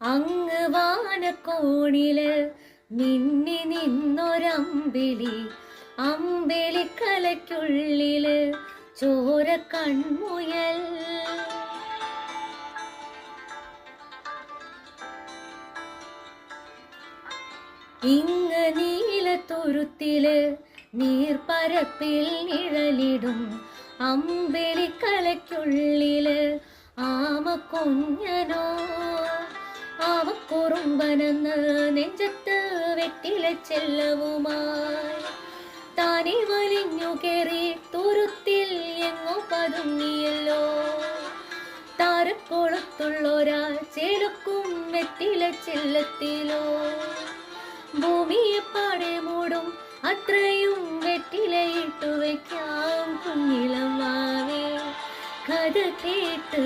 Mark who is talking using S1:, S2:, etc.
S1: അങ്ങ് വാനക്കോണില് മിന്നി നിന്നൊരമ്പിളി, അമ്പിളിക്കലയ്ക്കുള്ളില് ചോര കൺമുയൽ. ഇങ്ങ് നീലത്തുരുത്തില് നീർപ്പരപ്പിൽ നിഴലിടും അമ്പിളിക്കലയ്ക്കുള്ളില് ആമ കുഞ്ഞനോ. ആമക്കുറുമ്പനെന്ന് നെഞ്ചത്ത് വെറ്റില ചെല്ലവുമായി താനെ വലിഞ്ഞു കയറി തുരുത്തിൽ എങ്ങോ പതുങ്ങിയല്ലോ. താരക്കുളത്തുള്ളൊരാ ചെലുക്കും വെറ്റില ചെല്ലത്തിലോ. ഭൂമിയെ പാടെ മൂടും അത്രയും വെറ്റിലയിട്ടു വയ്ക്കാം കുഞ്ഞിലമാവേ. കഥ കേട്ട്